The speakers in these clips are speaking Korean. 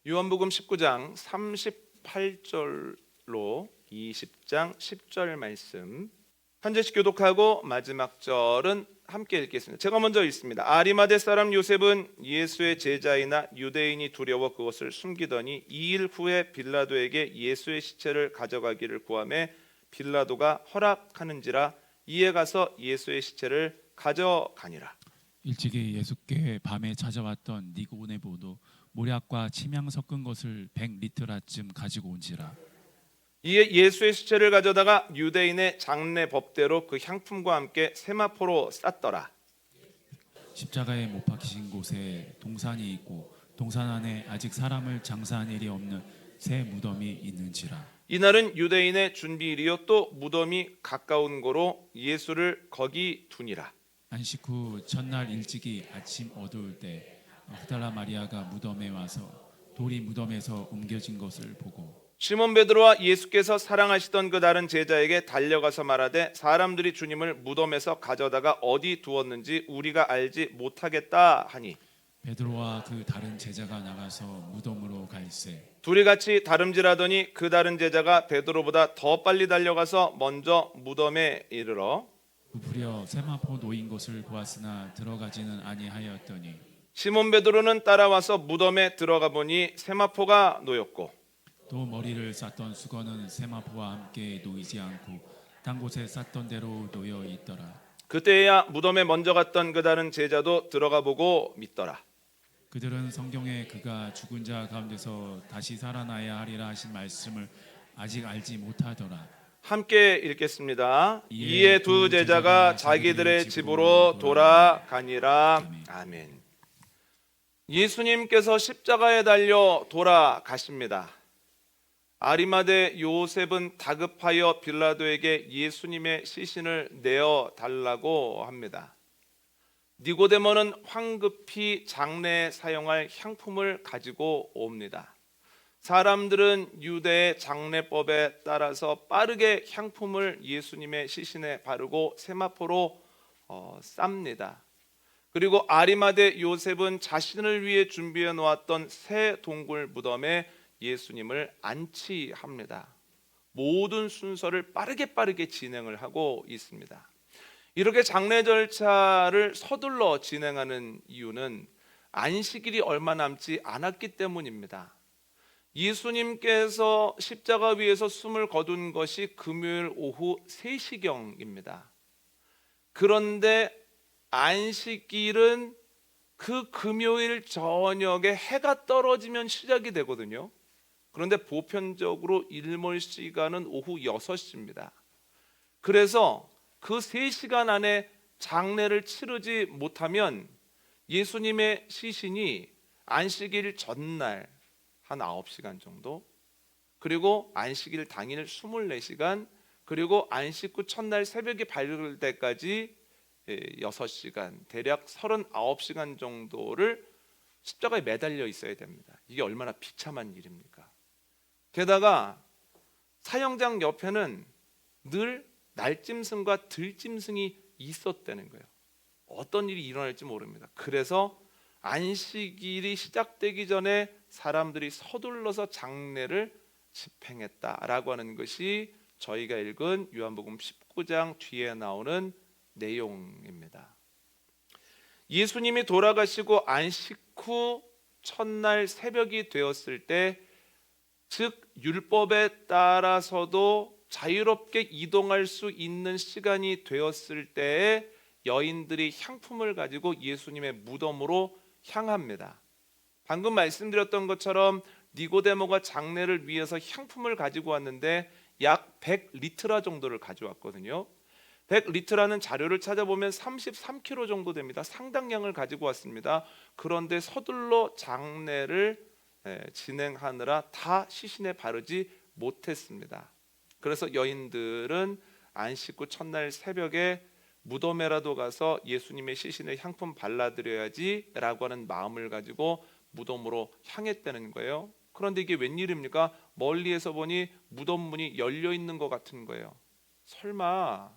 요한복음 19장 38절로 20장 10절 말씀 한 절씩 교독하고 마지막 절은 함께 읽겠습니다. 제가 먼저 읽습니다. 아리마대 사람 요셉은 예수의 제자이나 유대인이 두려워 그것을 숨기더니 2일 후에 빌라도에게 예수의 시체를 가져가기를 구하매 빌라도가 허락하는지라 이에 가서 예수의 시체를 가져가니라. 일찍이 예수께 밤에 찾아왔던 니고데모도 모략과 침향 섞은 것을 100리터라쯤 가지고 온지라. 이에 예수의 시체를 가져다가 유대인의 장례 법대로 그 향품과 함께 세마포로 쌌더라. 십자가에 못 박히신 곳에 동산이 있고 동산 안에 아직 사람을 장사한 일이 없는 새 무덤이 있는지라. 이날은 유대인의 준비일이요 또 무덤이 가까운 고로 예수를 거기 두니라. 안식 후 첫날 일찍이 아침 어두울 때 mag달라 마리아가 무덤에 와서 돌이 무덤에서 옮겨진 것을 보고 시몬 베드로와 예수께서 사랑하시던 그 다른 제자에게 달려가서 말하되 사람들이 주님을 무덤에서 가져다가 어디 두었는지 우리가 알지 못하겠다 하니 베드로와 그 다른 제자가 나가서 무덤으로 갈새 둘이 같이 다름질하더니 그 다른 제자가 베드로보다 더 빨리 달려가서 먼저 무덤에 이르러 부풀여 세마포 놓인 것을 보았으나 들어가지는 아니하였더니 시몬 베드로는 따라와서 무덤에 들어가 보니 세마포가 놓였고 또 머리를 쌌던 수건은 세마포와 함께 놓이지 않고 딴 곳에 쌌던 대로 놓여 있더라. 그때야 무덤에 먼저 갔던 그 다른 제자도 들어가 보고 믿더라. 그들은 성경에 그가 죽은 자 가운데서 다시 살아나야 하리라 하신 말씀을 아직 알지 못하더라. 함께 읽겠습니다. 이에 두 제자가 자기들의 집으로 돌아가니라. 아멘. 예수님께서 십자가에 달려 돌아가십니다. 아리마대 요셉은 다급하여 빌라도에게 예수님의 시신을 내어 달라고 합니다. 니고데모는 황급히 장례에 사용할 향품을 가지고 옵니다. 사람들은 유대의 장례법에 따라서 빠르게 향품을 예수님의 시신에 바르고 세마포로 쌉니다. 그리고 아리마대 요셉은 자신을 위해 준비해 놓았던 새 동굴 무덤에 예수님을 안치합니다. 모든 순서를 빠르게 진행을 하고 있습니다. 이렇게 장례 절차를 서둘러 진행하는 이유는 안식일이 얼마 남지 않았기 때문입니다. 예수님께서 십자가 위에서 숨을 거둔 것이 금요일 오후 3시경입니다. 그런데 안식일은 그 금요일 저녁에 해가 떨어지면 시작이 되거든요. 그런데 보편적으로 일몰 시간은 오후 6시입니다. 그래서 그 3시간 안에 장례를 치르지 못하면 예수님의 시신이 안식일 전날 한 9시간 정도, 그리고 안식일 당일 24시간, 그리고 안식 후 첫날 새벽이 밝을 때까지 6시간, 대략 39시간 정도를 십자가에 매달려 있어야 됩니다. 이게 얼마나 비참한 일입니까? 게다가 사형장 옆에는 늘 날짐승과 들짐승이 있었다는 거예요. 어떤 일이 일어날지 모릅니다. 그래서 안식일이 시작되기 전에 사람들이 서둘러서 장례를 집행했다라고 하는 것이 저희가 읽은 요한복음 19장 뒤에 나오는 내용입니다. 예수님이 돌아가시고 안식 후 첫날 새벽이 되었을 때, 즉 율법에 따라서도 자유롭게 이동할 수 있는 시간이 되었을 때에 여인들이 향품을 가지고 예수님의 무덤으로 향합니다. 방금 말씀드렸던 것처럼 니고데모가 장례를 위해서 향품을 가지고 왔는데 약 100리트라 정도를 가져왔거든요. 100리트라는 자료를 찾아보면 33kg 정도 됩니다. 상당량을 가지고 왔습니다. 그런데 서둘러 장례를 진행하느라 다 시신에 바르지 못했습니다. 그래서 여인들은 안식 후 첫날 새벽에 무덤에라도 가서 예수님의 시신에 향품 발라드려야지 라고 하는 마음을 가지고 무덤으로 향했다는 거예요. 그런데 이게 웬일입니까? 멀리에서 보니 무덤 문이 열려 있는 것 같은 거예요. 설마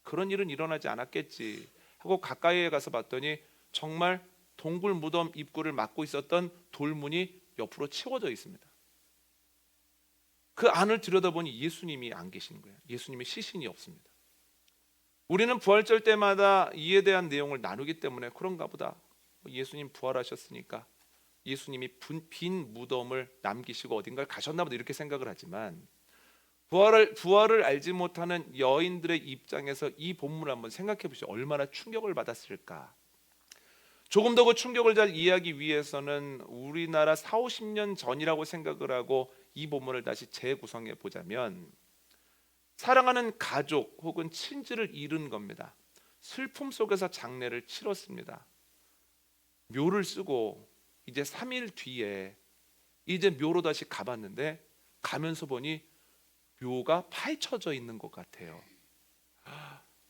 그런 일은 일어나지 않았겠지 하고 가까이에 가서 봤더니 정말 동굴 무덤 입구를 막고 있었던 돌문이 옆으로 치워져 있습니다. 그 안을 들여다보니 예수님이 안 계시는 거예요. 예수님의 시신이 없습니다. 우리는 부활절 때마다 이에 대한 내용을 나누기 때문에 그런가 보다. 예수님 부활하셨으니까 예수님이 빈 무덤을 남기시고 어딘가를 가셨나 보다 이렇게 생각을 하지만 부활을 알지 못하는 여인들의 입장에서 이 본문을 한번 생각해 보시죠. 얼마나 충격을 받았을까. 조금 더 그 충격을 잘 이해하기 위해서는 우리나라 4, 50년 전이라고 생각을 하고 이 본문을 다시 재구성해 보자면 사랑하는 가족 혹은 친지를 잃은 겁니다. 슬픔 속에서 장례를 치렀습니다. 묘를 쓰고 이제 3일 뒤에 이제 묘로 다시 가봤는데 가면서 보니 묘가 파헤쳐져 있는 것 같아요.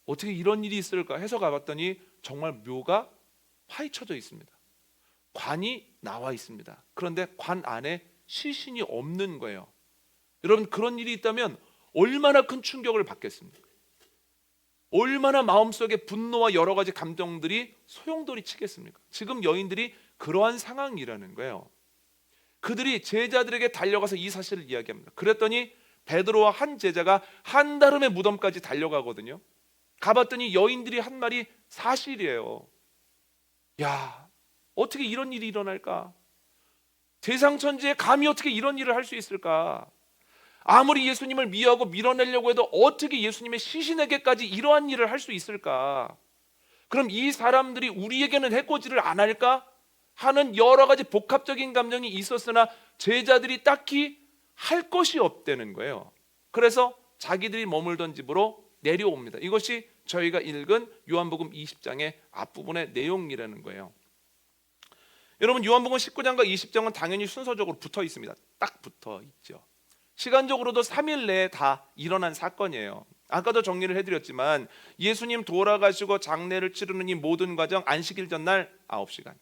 어떻게 이런 일이 있을까 해서 가봤더니 정말 묘가 파헤쳐져 있습니다. 관이 나와 있습니다. 그런데 관 안에 시신이 없는 거예요. 여러분, 그런 일이 있다면 얼마나 큰 충격을 받겠습니까? 얼마나 마음속에 분노와 여러 가지 감정들이 소용돌이 치겠습니까? 지금 여인들이 그러한 상황이라는 거예요. 그들이 제자들에게 달려가서 이 사실을 이야기합니다. 그랬더니 베드로와 한 제자가 한다름의 무덤까지 달려가거든요. 가봤더니 여인들이 한 말이 사실이에요. 야, 어떻게 이런 일이 일어날까? 대상천지에 감히 어떻게 이런 일을 할 수 있을까? 아무리 예수님을 미워하고 밀어내려고 해도 어떻게 예수님의 시신에게까지 이러한 일을 할 수 있을까? 그럼 이 사람들이 우리에게는 해코지를 안 할까? 하는 여러 가지 복합적인 감정이 있었으나 제자들이 딱히 할 것이 없다는 거예요. 그래서 자기들이 머물던 집으로 내려옵니다. 이것이 저희가 읽은 요한복음 20장의 앞부분의 내용이라는 거예요. 여러분, 요한복음 19장과 20장은 당연히 순서적으로 붙어 있습니다. 딱 붙어 있죠. 시간적으로도 3일 내에 다 일어난 사건이에요. 아까도 정리를 해드렸지만 예수님 돌아가시고 장례를 치르는 이 모든 과정, 안식일 전날 9시간,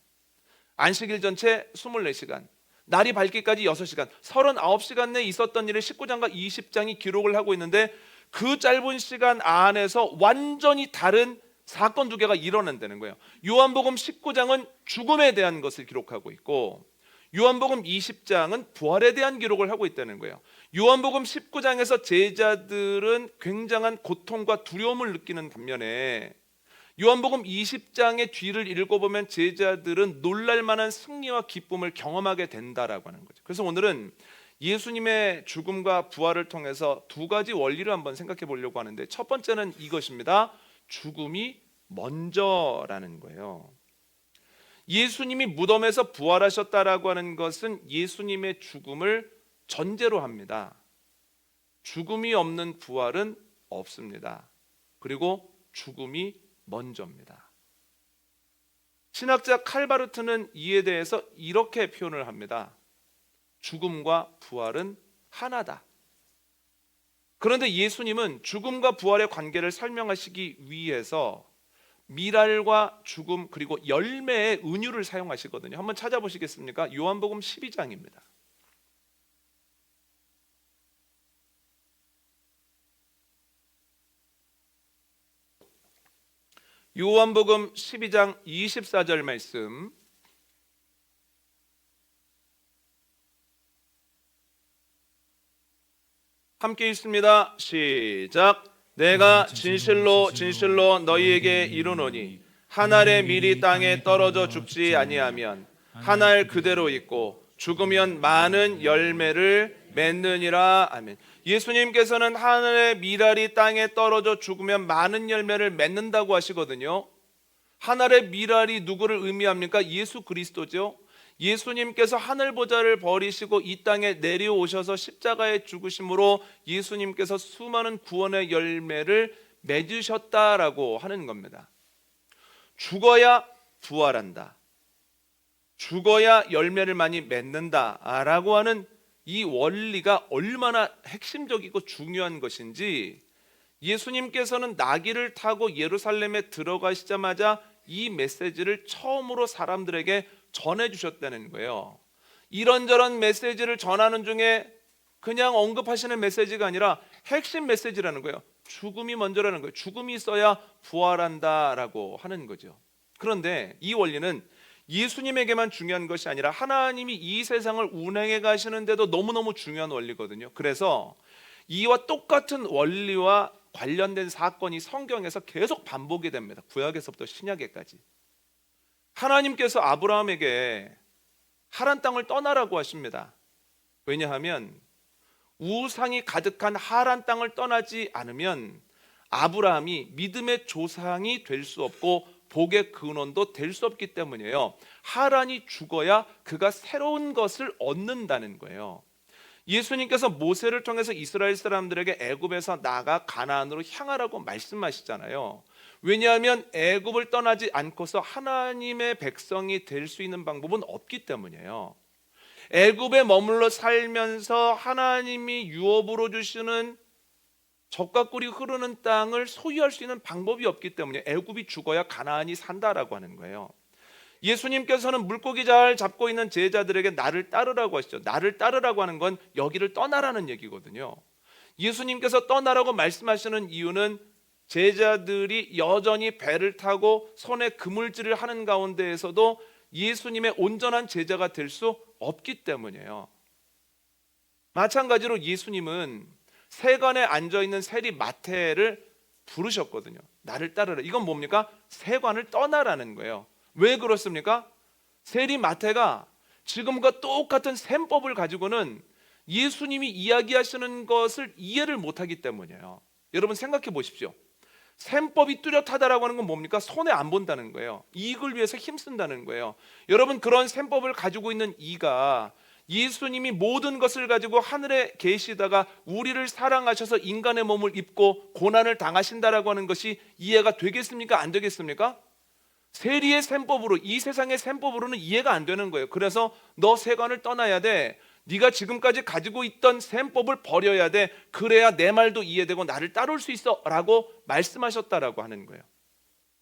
안식일 전체 24시간, 날이 밝기까지 6시간, 39시간 내에 있었던 일을 19장과 20장이 기록을 하고 있는데 그 짧은 시간 안에서 완전히 다른 사건 두 개가 일어난다는 거예요. 요한복음 19장은 죽음에 대한 것을 기록하고 있고 요한복음 20장은 부활에 대한 기록을 하고 있다는 거예요. 요한복음 19장에서 제자들은 굉장한 고통과 두려움을 느끼는 반면에 요한복음 20장의 뒤를 읽어보면 제자들은 놀랄만한 승리와 기쁨을 경험하게 된다라고 하는 거죠. 그래서 오늘은 예수님의 죽음과 부활을 통해서 두 가지 원리를 한번 생각해 보려고 하는데 첫 번째는 이것입니다. 죽음이 먼저라는 거예요. 예수님이 무덤에서 부활하셨다라고 하는 것은 예수님의 죽음을 전제로 합니다. 죽음이 없는 부활은 없습니다. 그리고 죽음이 먼저입니다. 신학자 칼바르트는 이에 대해서 이렇게 표현을 합니다. 죽음과 부활은 하나다. 그런데 예수님은 죽음과 부활의 관계를 설명하시기 위해서 미랄과 죽음 그리고 열매의 은유를 사용하시거든요. 한번 찾아보시겠습니까? 요한복음 12장입니다. 요한복음 12장 24절 말씀, 함께 읽습니다. 시작. 내가 진실로 진실로 너희에게 이르노니 한 알의 밀이 땅에 떨어져 죽지 아니하면 한 알 그대로 있고 죽으면 많은 열매를 맺느니라. 아멘. 예수님께서는 한 알의 밀알이 땅에 떨어져 죽으면 많은 열매를 맺는다고 하시거든요. 한 알의 밀알이 누구를 의미합니까? 예수 그리스도죠. 예수님께서 하늘 보좌를 버리시고 이 땅에 내려오셔서 십자가에 죽으심으로 예수님께서 수많은 구원의 열매를 맺으셨다라고 하는 겁니다. 죽어야 부활한다, 죽어야 열매를 많이 맺는다라고 하는 이 원리가 얼마나 핵심적이고 중요한 것인지 예수님께서는 나귀를 타고 예루살렘에 들어가시자마자 이 메시지를 처음으로 사람들에게 전해주셨다는 거예요. 이런저런 메시지를 전하는 중에 그냥 언급하시는 메시지가 아니라 핵심 메시지라는 거예요. 죽음이 먼저라는 거예요. 죽음이 있어야 부활한다라고 하는 거죠. 그런데 이 원리는 예수님에게만 중요한 것이 아니라 하나님이 이 세상을 운행해 가시는데도 너무너무 중요한 원리거든요. 그래서 이와 똑같은 원리와 관련된 사건이 성경에서 계속 반복이 됩니다. 구약에서부터 신약에까지. 하나님께서 아브라함에게 하란 땅을 떠나라고 하십니다. 왜냐하면 우상이 가득한 하란 땅을 떠나지 않으면 아브라함이 믿음의 조상이 될 수 없고 복의 근원도 될 수 없기 때문이에요. 하란이 죽어야 그가 새로운 것을 얻는다는 거예요. 예수님께서 모세를 통해서 이스라엘 사람들에게 애굽에서 나가 가나안으로 향하라고 말씀하시잖아요. 왜냐하면 애굽을 떠나지 않고서 하나님의 백성이 될 수 있는 방법은 없기 때문이에요. 애굽에 머물러 살면서 하나님이 유업으로 주시는 젖과 꿀이 흐르는 땅을 소유할 수 있는 방법이 없기 때문에 애굽이 죽어야 가나안이 산다라고 하는 거예요. 예수님께서는 물고기 잘 잡고 있는 제자들에게 나를 따르라고 하시죠. 나를 따르라고 하는 건 여기를 떠나라는 얘기거든요. 예수님께서 떠나라고 말씀하시는 이유는 제자들이 여전히 배를 타고 손에 그물질을 하는 가운데에서도 예수님의 온전한 제자가 될 수 없기 때문이에요. 마찬가지로 예수님은 세관에 앉아있는 세리 마태를 부르셨거든요. 나를 따르라. 이건 뭡니까? 세관을 떠나라는 거예요. 왜 그렇습니까? 세리 마태가 지금과 똑같은 셈법을 가지고는 예수님이 이야기하시는 것을 이해를 못하기 때문이에요. 여러분 생각해 보십시오. 셈법이 뚜렷하다라고 하는 건 뭡니까? 손해 안 본다는 거예요. 이익을 위해서 힘쓴다는 거예요. 여러분 그런 셈법을 가지고 있는 이가 예수님이 모든 것을 가지고 하늘에 계시다가 우리를 사랑하셔서 인간의 몸을 입고 고난을 당하신다라고 하는 것이 이해가 되겠습니까? 안 되겠습니까? 세리의 셈법으로, 이 세상의 셈법으로는 이해가 안 되는 거예요. 그래서 너 세관을 떠나야 돼. 네가 지금까지 가지고 있던 셈법을 버려야 돼. 그래야 내 말도 이해되고 나를 따를 수 있어 라고 말씀하셨다라고 하는 거예요.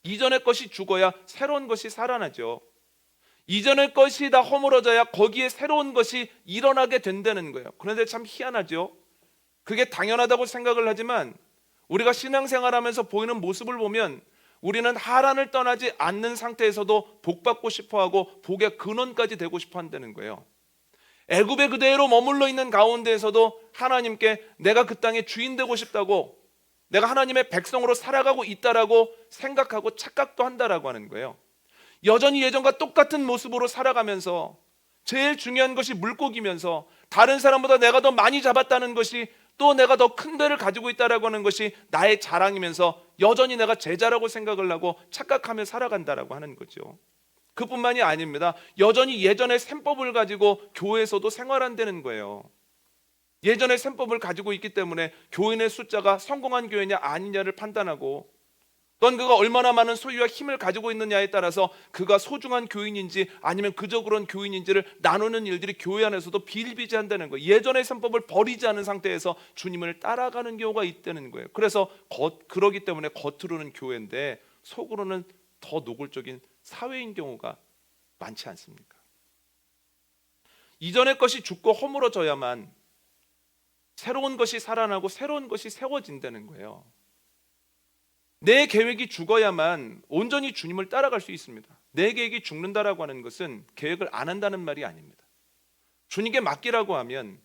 이전의 것이 죽어야 새로운 것이 살아나죠. 이전의 것이 다 허물어져야 거기에 새로운 것이 일어나게 된다는 거예요. 그런데 참 희한하죠. 그게 당연하다고 생각을 하지만 우리가 신앙생활하면서 보이는 모습을 보면 우리는 하란을 떠나지 않는 상태에서도 복받고 싶어하고 복의 근원까지 되고 싶어 한다는 거예요. 애굽에 그대로 머물러 있는 가운데에서도 하나님께 내가 그 땅의 주인 되고 싶다고, 내가 하나님의 백성으로 살아가고 있다라고 생각하고 착각도 한다라고 하는 거예요. 여전히 예전과 똑같은 모습으로 살아가면서 제일 중요한 것이 물고기면서 다른 사람보다 내가 더 많이 잡았다는 것이, 또 내가 더 큰 배를 가지고 있다라고 하는 것이 나의 자랑이면서 여전히 내가 제자라고 생각을 하고 착각하며 살아간다라고 하는 거죠. 그뿐만이 아닙니다. 여전히 예전의 셈법을 가지고 교회에서도 생활한다는 거예요. 예전의 셈법을 가지고 있기 때문에 교인의 숫자가 성공한 교회냐 아니냐를 판단하고, 넌 그가 얼마나 많은 소유와 힘을 가지고 있느냐에 따라서 그가 소중한 교인인지 아니면 그저 그런 교인인지를 나누는 일들이 교회 안에서도 비일비재한다는 거예요. 예전의 셈법을 버리지 않은 상태에서 주님을 따라가는 경우가 있다는 거예요. 그래서 그러기 때문에 겉으로는 교회인데 속으로는 더 노골적인 사회인 경우가 많지 않습니까? 이전의 것이 죽고 허물어져야만 새로운 것이 살아나고 새로운 것이 세워진다는 거예요. 내 계획이 죽어야만 온전히 주님을 따라갈 수 있습니다. 내 계획이 죽는다라고 하는 것은 계획을 안 한다는 말이 아닙니다. 주님께 맡기라고 하면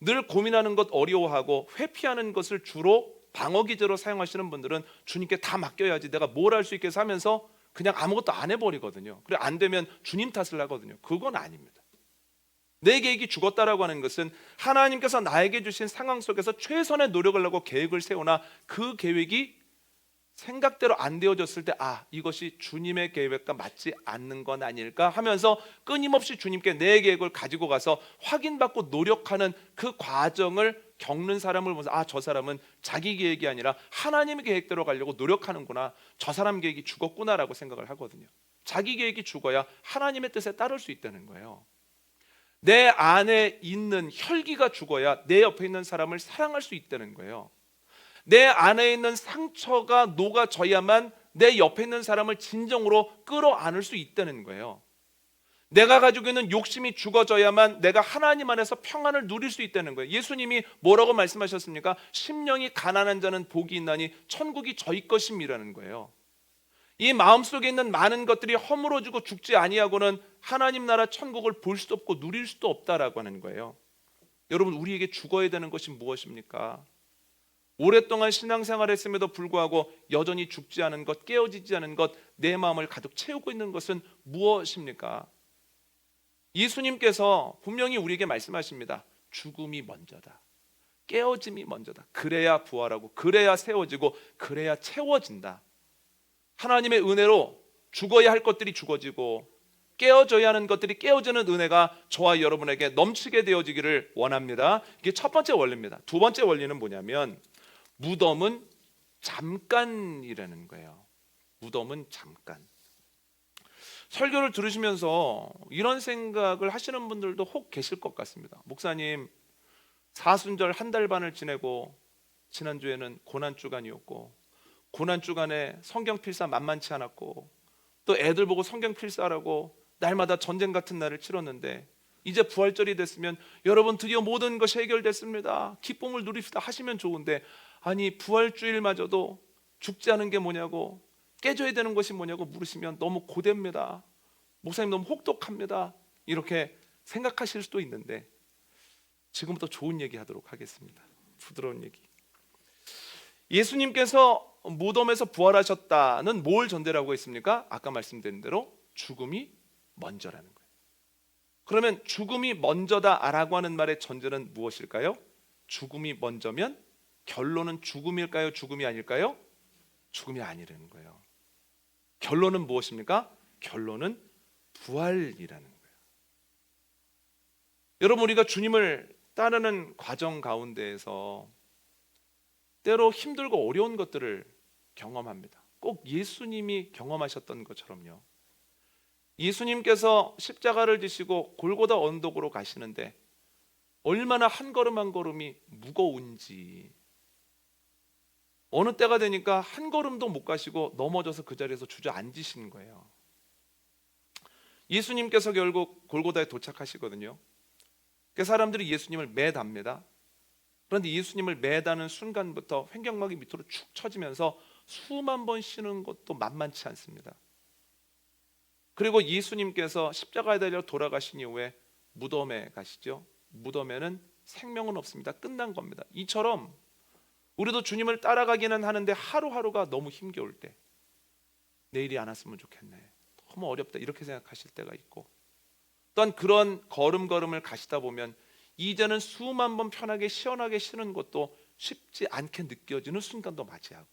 늘 고민하는 것, 어려워하고 회피하는 것을 주로 방어기제로 사용하시는 분들은 주님께 다 맡겨야지 내가 뭘 할 수 있겠어 하면서 그냥 아무것도 안 해버리거든요. 그래 안 되면 주님 탓을 하거든요. 그건 아닙니다. 내 계획이 죽었다라고 하는 것은 하나님께서 나에게 주신 상황 속에서 최선의 노력을 하고 계획을 세우나 그 계획이 생각대로 안 되어졌을 때 이것이 주님의 계획과 맞지 않는 건 아닐까 하면서 끊임없이 주님께 내 계획을 가지고 가서 확인받고 노력하는 그 과정을 겪는 사람을 보면서 저 사람은 자기 계획이 아니라 하나님의 계획대로 가려고 노력하는구나, 저 사람 계획이 죽었구나라고 생각을 하거든요. 자기 계획이 죽어야 하나님의 뜻에 따를 수 있다는 거예요. 내 안에 있는 혈기가 죽어야 내 옆에 있는 사람을 사랑할 수 있다는 거예요. 내 안에 있는 상처가 녹아져야만 내 옆에 있는 사람을 진정으로 끌어안을 수 있다는 거예요. 내가 가지고 있는 욕심이 죽어져야만 내가 하나님 안에서 평안을 누릴 수 있다는 거예요. 예수님이 뭐라고 말씀하셨습니까? 심령이 가난한 자는 복이 있나니 천국이 저희 것임이라는 거예요. 이 마음속에 있는 많은 것들이 허물어지고 죽지 아니하고는 하나님 나라 천국을 볼 수도 없고 누릴 수도 없다라고 하는 거예요. 여러분, 우리에게 죽어야 되는 것이 무엇입니까? 오랫동안 신앙생활을 했음에도 불구하고 여전히 죽지 않은 것, 깨어지지 않은 것, 내 마음을 가득 채우고 있는 것은 무엇입니까? 예수님께서 분명히 우리에게 말씀하십니다. 죽음이 먼저다. 깨어짐이 먼저다. 그래야 부활하고 그래야 세워지고 그래야 채워진다. 하나님의 은혜로 죽어야 할 것들이 죽어지고 깨어져야 하는 것들이 깨어지는 은혜가 저와 여러분에게 넘치게 되어지기를 원합니다. 이게 첫 번째 원리입니다. 두 번째 원리는 뭐냐면 무덤은 잠깐이라는 거예요. 무덤은 잠깐. 설교를 들으시면서 이런 생각을 하시는 분들도 혹 계실 것 같습니다. 목사님, 사순절 한 달 반을 지내고 지난주에는 고난주간이었고 고난주간에 성경 필사 만만치 않았고 또 애들 보고 성경 필사하라고 날마다 전쟁 같은 날을 치렀는데 이제 부활절이 됐으면 여러분 드디어 모든 것이 해결됐습니다. 기쁨을 누립시다 하시면 좋은데, 아니 부활주일마저도 죽지 않은 게 뭐냐고, 깨져야 되는 것이 뭐냐고 물으시면 너무 고됩니다. 목사님 너무 혹독합니다. 이렇게 생각하실 수도 있는데 지금부터 좋은 얘기 하도록 하겠습니다. 부드러운 얘기. 예수님께서 무덤에서 부활하셨다는 뭘 전제라고 했습니까? 아까 말씀드린 대로 죽음이 먼저라는 거예요. 그러면 죽음이 먼저다라고 하는 말의 전제는 무엇일까요? 죽음이 먼저면 결론은 죽음일까요? 죽음이 아닐까요? 죽음이 아니라는 거예요. 결론은 무엇입니까? 결론은 부활이라는 거예요. 여러분, 우리가 주님을 따르는 과정 가운데에서 때로 힘들고 어려운 것들을 경험합니다. 꼭 예수님이 경험하셨던 것처럼요. 예수님께서 십자가를 지시고 골고다 언덕으로 가시는데 얼마나 한 걸음 한 걸음이 무거운지, 어느 때가 되니까 한 걸음도 못 가시고 넘어져서 그 자리에서 주저앉으시는 거예요. 예수님께서 결국 골고다에 도착하시거든요. 그 사람들이 예수님을 매답니다. 그런데 예수님을 매다는 순간부터 횡격막이 밑으로 축 처지면서 수만 번 쉬는 것도 만만치 않습니다. 그리고 예수님께서 십자가에 달려 돌아가신 이후에 무덤에 가시죠. 무덤에는 생명은 없습니다. 끝난 겁니다. 이처럼 우리도 주님을 따라가기는 하는데 하루하루가 너무 힘겨울 때, 내일이 안 왔으면 좋겠네, 너무 어렵다, 이렇게 생각하실 때가 있고, 또한 그런 걸음걸음을 가시다 보면 이제는 수만 번 편하게 시원하게 쉬는 것도 쉽지 않게 느껴지는 순간도 맞이하고,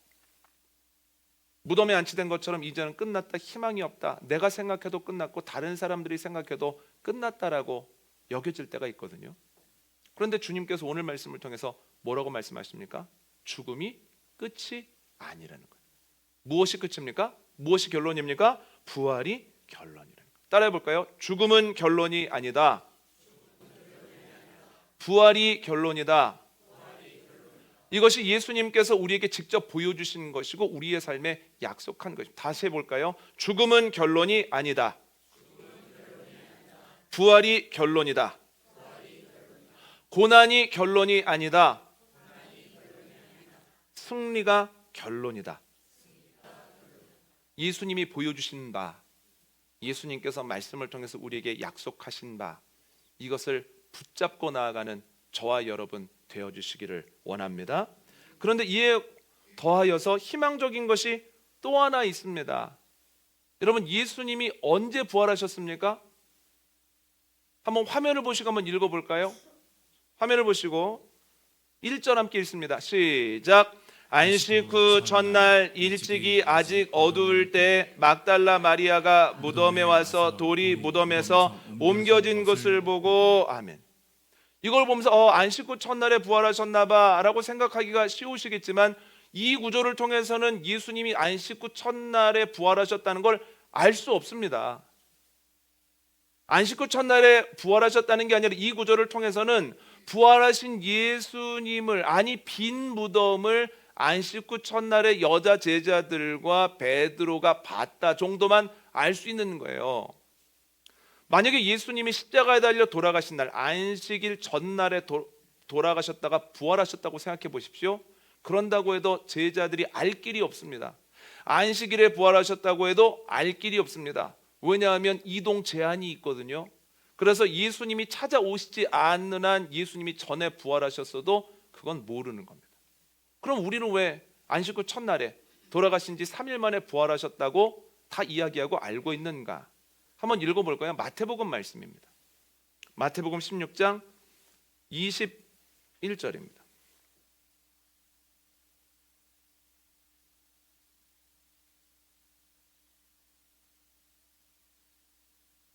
무덤에 안치된 것처럼 이제는 끝났다, 희망이 없다, 내가 생각해도 끝났고 다른 사람들이 생각해도 끝났다라고 여겨질 때가 있거든요. 그런데 주님께서 오늘 말씀을 통해서 뭐라고 말씀하십니까? 죽음이 끝이 아니라는 거예요. 무엇이 끝입니까? 무엇이 결론입니까? 부활이 결론이라는 거예요. 따라해 볼까요? 죽음은 결론이 아니다. 부활이 결론이다. 이것이 예수님께서 우리에게 직접 보여주신 것이고 우리의 삶에 약속한 것입니다. 다시 해볼까요? 죽음은 결론이 아니다. 부활이 결론이다. 고난이 결론이 아니다. 승리가 결론이다. 예수님이 보여주신 바, 예수님께서 말씀을 통해서 우리에게 약속하신 바, 이것을 붙잡고 나아가는 저와 여러분 되어주시기를 원합니다. 그런데 이에 더하여서 희망적인 것이 또 하나 있습니다. 여러분, 예수님이 언제 부활하셨습니까? 한번 화면을 보시고 한번 읽어볼까요? 화면을 보시고 1절 함께 읽습니다. 시작. 안식 후 첫날 일찍이 아직 어두울 때 막달라 마리아가 무덤에 와서 돌이 무덤에서 옮겨진 것을 보고, 아멘. 이걸 보면서 안식 후 첫날에 부활하셨나 봐 라고 생각하기가 쉬우시겠지만, 이 구조를 통해서는 예수님이 안식 후 첫날에 부활하셨다는 걸 알 수 없습니다. 안식 후 첫날에 부활하셨다는 게 아니라 이 구조를 통해서는 부활하신 예수님을, 아니 빈 무덤을 안식 후 첫날에 여자 제자들과 베드로가 봤다 정도만 알 수 있는 거예요. 만약에 예수님이 십자가에 달려 돌아가신 날, 안식일 전날에 돌아가셨다가 부활하셨다고 생각해 보십시오. 그런다고 해도 제자들이 알 길이 없습니다. 안식일에 부활하셨다고 해도 알 길이 없습니다. 왜냐하면 이동 제한이 있거든요. 그래서 예수님이 찾아오시지 않는 한 예수님이 전에 부활하셨어도 그건 모르는 겁니다. 그럼 우리는 왜 안식 후 첫날에 돌아가신 지 3일 만에 부활하셨다고 다 이야기하고 알고 있는가? 한번 읽어볼까요? 마태복음 말씀입니다. 마태복음 16장 21절입니다.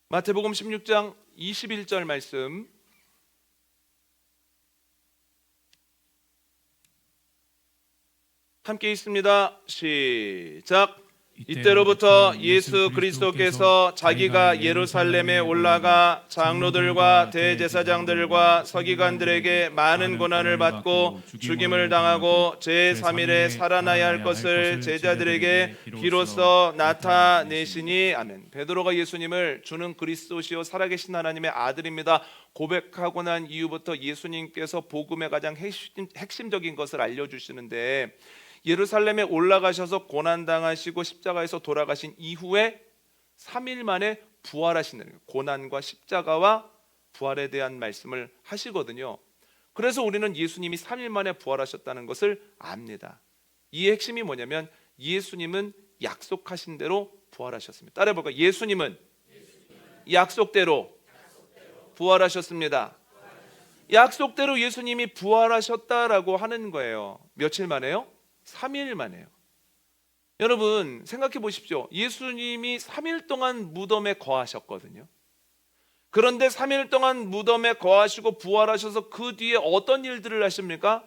마태복음 16장 21절 말씀 함께 있습니다. 시작. 이때로부터 예수 그리스도께서 자기가 예루살렘에 올라가 장로들과 대제사장들과 서기관들에게 많은 고난을 받고 죽임을 당하고 제3일에 살아나야 할 것을 제자들에게 비로소 나타내시니 아멘. 베드로가 예수님을 주는 그리스도시요 살아계신 하나님의 아들입니다 고백하고 난 이후부터 예수님께서 복음의 가장 핵심적인 것을 알려주시는데, 예루살렘에 올라가셔서 고난당하시고 십자가에서 돌아가신 이후에 3일 만에 부활하신다는 거예요. 고난과 십자가와 부활에 대한 말씀을 하시거든요. 그래서 우리는 예수님이 3일 만에 부활하셨다는 것을 압니다. 이 핵심이 뭐냐면 예수님은 약속하신 대로 부활하셨습니다. 따라해볼까요? 예수님은 약속대로 부활하셨습니다. 약속대로 예수님이 부활하셨다라고 하는 거예요. 며칠 만에요? 3일 만에요. 여러분 생각해 보십시오. 예수님이 3일 동안 무덤에 거하셨거든요. 그런데 3일 동안 무덤에 거하시고 부활하셔서 그 뒤에 어떤 일들을 하십니까?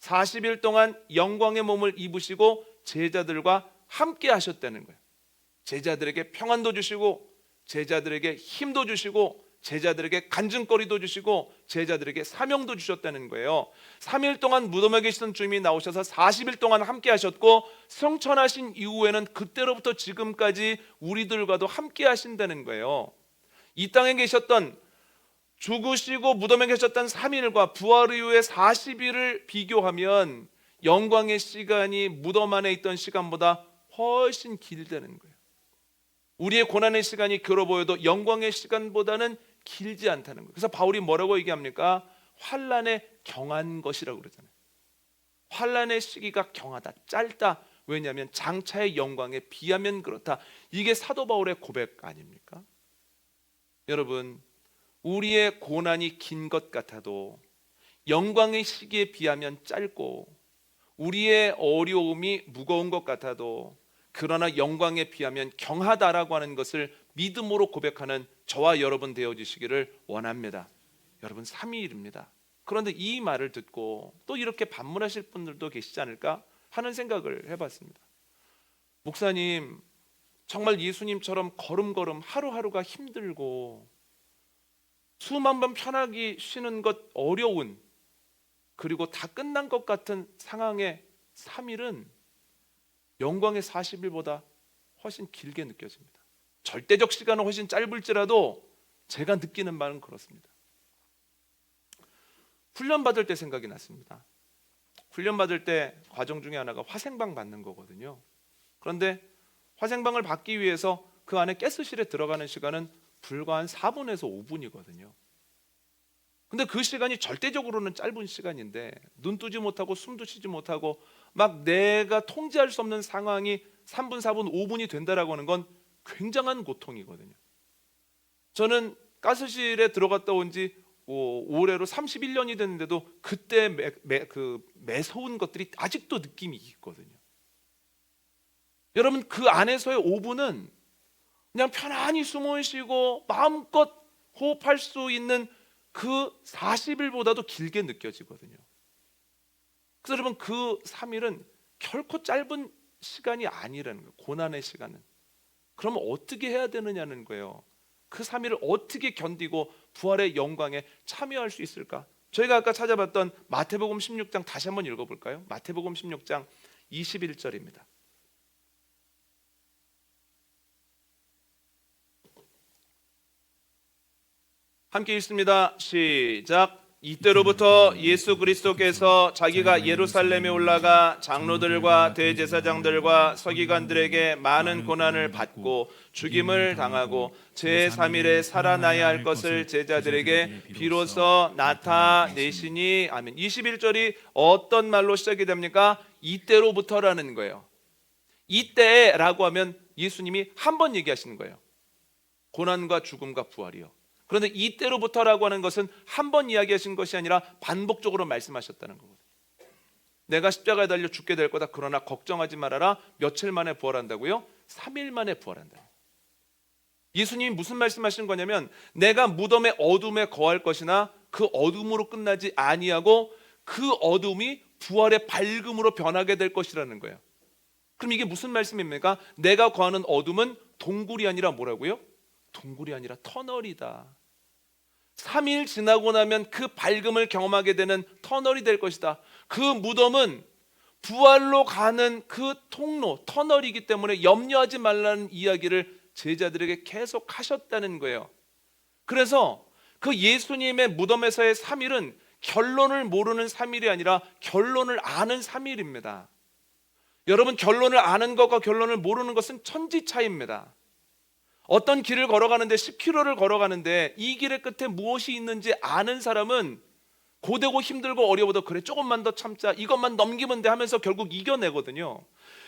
40일 동안 영광의 몸을 입으시고 제자들과 함께 하셨다는 거예요. 제자들에게 평안도 주시고 제자들에게 힘도 주시고 제자들에게 간증거리도 주시고 제자들에게 사명도 주셨다는 거예요. 3일 동안 무덤에 계시던 주님이 나오셔서 40일 동안 함께 하셨고 성천하신 이후에는 그때로부터 지금까지 우리들과도 함께 하신다는 거예요. 이 땅에 계셨던 죽으시고 무덤에 계셨던 3일과 부활 이후의 40일을 비교하면 영광의 시간이 무덤 안에 있던 시간보다 훨씬 길다는 거예요. 우리의 고난의 시간이 길어 보여도 영광의 시간보다는 길지 않다는 거예요. 그래서 바울이 뭐라고 얘기합니까? 환난에 경한 것이라고 그러잖아요. 환난의 시기가 경하다, 짧다. 왜냐하면 장차의 영광에 비하면 그렇다. 이게 사도 바울의 고백 아닙니까? 여러분, 우리의 고난이 긴 것 같아도 영광의 시기에 비하면 짧고 우리의 어려움이 무거운 것 같아도 그러나 영광에 비하면 경하다라고 하는 것을 믿음으로 고백하는 저와 여러분 되어주시기를 원합니다. 여러분 3일입니다. 그런데 이 말을 듣고 또 이렇게 반문하실 분들도 계시지 않을까 하는 생각을 해봤습니다. 목사님, 정말 예수님처럼 걸음걸음 하루하루가 힘들고 수만 번 편하게 쉬는 것 어려운, 그리고 다 끝난 것 같은 상황의 3일은 영광의 40일보다 훨씬 길게 느껴집니다. 절대적 시간은 훨씬 짧을지라도 제가 느끼는 바는 그렇습니다. 훈련 받을 때 생각이 났습니다. 훈련 받을 때 과정 중에 하나가 화생방 받는 거거든요. 그런데 화생방을 받기 위해서 그 안에 가스실에 들어가는 시간은 불과 한 4분에서 5분이거든요. 근데 그 시간이 절대적으로는 짧은 시간인데 눈 뜨지 못하고 숨도 쉬지 못하고 막 내가 통제할 수 없는 상황이 3분, 4분, 5분이 된다라고 하는 건 굉장한 고통이거든요. 저는 가스실에 들어갔다 온 지 올해로 31년이 됐는데도 그때 매서운 것들이 아직도 느낌이 있거든요. 여러분, 그 안에서의 5분은 그냥 편안히 숨을 쉬고 마음껏 호흡할 수 있는 그 40일보다도 길게 느껴지거든요. 그래서 여러분, 그 3일은 결코 짧은 시간이 아니라는 거예요. 고난의 시간은. 그러면 어떻게 해야 되느냐는 거예요. 그 3일을 어떻게 견디고 부활의 영광에 참여할 수 있을까? 저희가 아까 찾아봤던 마태복음 16장 다시 한번 읽어볼까요? 마태복음 16장 21절입니다. 함께 읽습니다. 시작. 이때로부터 예수 그리스도께서 자기가 예루살렘에 올라가 장로들과 대제사장들과 서기관들에게 많은 고난을 받고 죽임을 당하고 제3일에 살아나야 할 것을 제자들에게 비로소 나타내시니. 아멘. 21절이 어떤 말로 시작이 됩니까? 이때로부터라는 거예요. 이때라고 하면 예수님이 한 번 얘기하시는 거예요. 고난과 죽음과 부활이요. 그런데 이때로부터라고 하는 것은 한 번 이야기하신 것이 아니라 반복적으로 말씀하셨다는 거거든요. 내가 십자가에 달려 죽게 될 거다. 그러나 걱정하지 말아라. 며칠 만에 부활한다고요? 3일 만에 부활한다. 예수님이 무슨 말씀하시는 거냐면 내가 무덤의 어둠에 거할 것이나 그 어둠으로 끝나지 아니하고 그 어둠이 부활의 밝음으로 변하게 될 것이라는 거예요. 그럼 이게 무슨 말씀입니까? 내가 거하는 어둠은 동굴이 아니라 뭐라고요? 동굴이 아니라 터널이다. 3일 지나고 나면 그 밝음을 경험하게 되는 터널이 될 것이다. 그 무덤은 부활로 가는 그 통로, 터널이기 때문에 염려하지 말라는 이야기를 제자들에게 계속 하셨다는 거예요. 그래서 그 예수님의 무덤에서의 3일은 결론을 모르는 3일이 아니라 결론을 아는 3일입니다. 여러분, 결론을 아는 것과 결론을 모르는 것은 천지 차이입니다. 어떤 길을 걸어가는데 10km를 걸어가는데 이 길의 끝에 무엇이 있는지 아는 사람은 고되고 힘들고 어려워도 그래 조금만 더 참자, 이것만 넘기면 돼 하면서 결국 이겨내거든요.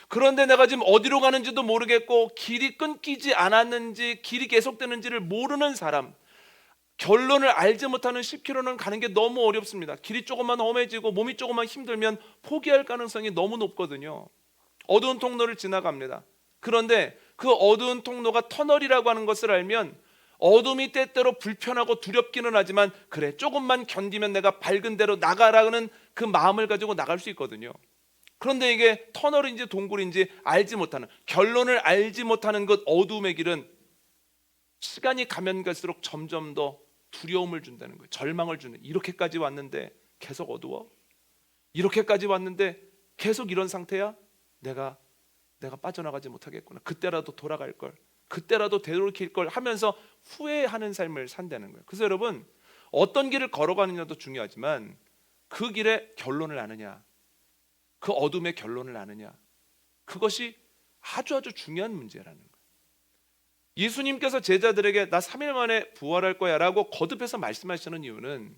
그런데 내가 지금 어디로 가는지도 모르겠고 길이 끊기지 않았는지 길이 계속되는지를 모르는 사람, 결론을 알지 못하는 10km는 가는 게 너무 어렵습니다. 길이 조금만 험해지고 몸이 조금만 힘들면 포기할 가능성이 너무 높거든요. 어두운 통로를 지나갑니다. 그런데 그 어두운 통로가 터널이라고 하는 것을 알면 어둠이 때때로 불편하고 두렵기는 하지만 그래 조금만 견디면 내가 밝은 데로 나가라는 그 마음을 가지고 나갈 수 있거든요. 그런데 이게 터널인지 동굴인지 알지 못하는, 결론을 알지 못하는 그 어둠의 길은 시간이 가면 갈수록 점점 더 두려움을 준다는 거예요. 절망을 주는. 이렇게까지 왔는데 계속 어두워? 이렇게까지 왔는데 계속 이런 상태야? 내가 빠져나가지 못하겠구나. 그때라도 돌아갈 걸, 그때라도 되돌이킬 걸 하면서 후회하는 삶을 산다는 거예요. 그래서 여러분, 어떤 길을 걸어가느냐도 중요하지만 그 길의 결론을 아느냐, 그 어둠의 결론을 아느냐, 그것이 아주 중요한 문제라는 거예요. 예수님께서 제자들에게 나 3일 만에 부활할 거야 라고 거듭해서 말씀하시는 이유는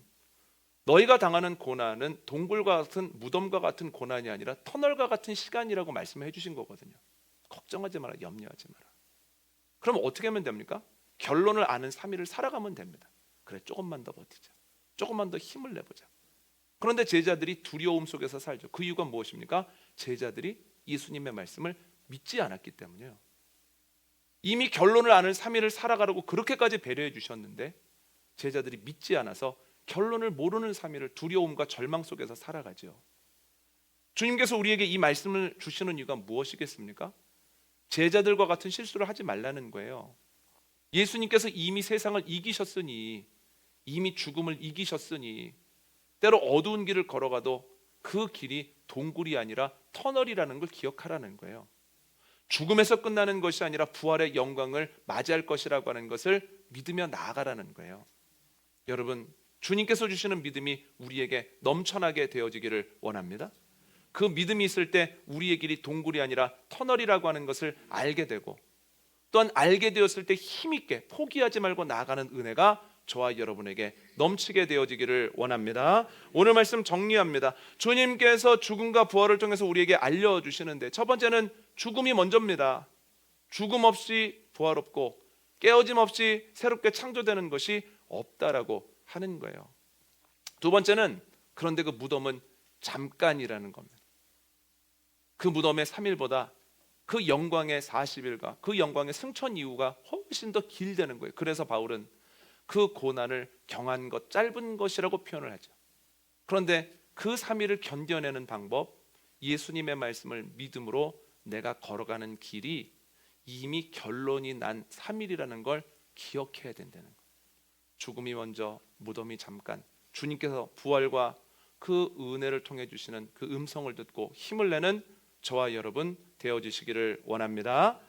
너희가 당하는 고난은 동굴과 같은 무덤과 같은 고난이 아니라 터널과 같은 시간이라고 말씀해 주신 거거든요. 걱정하지 마라, 염려하지 마라. 그럼 어떻게 하면 됩니까? 결론을 아는 3일을 살아가면 됩니다. 그래 조금만 더 버티자, 조금만 더 힘을 내보자. 그런데 제자들이 두려움 속에서 살죠. 그 이유가 무엇입니까? 제자들이 예수님의 말씀을 믿지 않았기 때문이에요. 이미 결론을 아는 3일을 살아가라고 그렇게까지 배려해 주셨는데 제자들이 믿지 않아서 결론을 모르는 3일을 두려움과 절망 속에서 살아가죠. 주님께서 우리에게 이 말씀을 주시는 이유가 무엇이겠습니까? 제자들과 같은 실수를 하지 말라는 거예요. 예수님께서 이미 세상을 이기셨으니, 이미 죽음을 이기셨으니 때로 어두운 길을 걸어가도 그 길이 동굴이 아니라 터널이라는 걸 기억하라는 거예요. 죽음에서 끝나는 것이 아니라 부활의 영광을 맞이할 것이라고 하는 것을 믿으며 나아가라는 거예요. 여러분, 주님께서 주시는 믿음이 우리에게 넘쳐나게 되어지기를 원합니다. 그 믿음이 있을 때 우리의 길이 동굴이 아니라 터널이라고 하는 것을 알게 되고, 또한 알게 되었을 때 힘있게 포기하지 말고 나아가는 은혜가 저와 여러분에게 넘치게 되어지기를 원합니다. 오늘 말씀 정리합니다. 주님께서 죽음과 부활을 통해서 우리에게 알려주시는데 첫 번째는 죽음이 먼저입니다. 죽음 없이 부활 없고 깨어짐 없이 새롭게 창조되는 것이 없다라고 하는 거예요. 두 번째는 그런데 그 무덤은 잠깐이라는 겁니다. 그 무덤의 3일보다 그 영광의 40일과 그 영광의 승천 이후가 훨씬 더 길다는 거예요. 그래서 바울은 그 고난을 경한 것, 짧은 것이라고 표현을 하죠. 그런데 그 3일을 견뎌내는 방법, 예수님의 말씀을 믿음으로 내가 걸어가는 길이 이미 결론이 난 3일이라는 걸 기억해야 된다는 거예요. 죽음이 먼저, 무덤이 잠깐. 주님께서 부활과 그 은혜를 통해 주시는 그 음성을 듣고 힘을 내는 저와 여러분 되어주시기를 원합니다.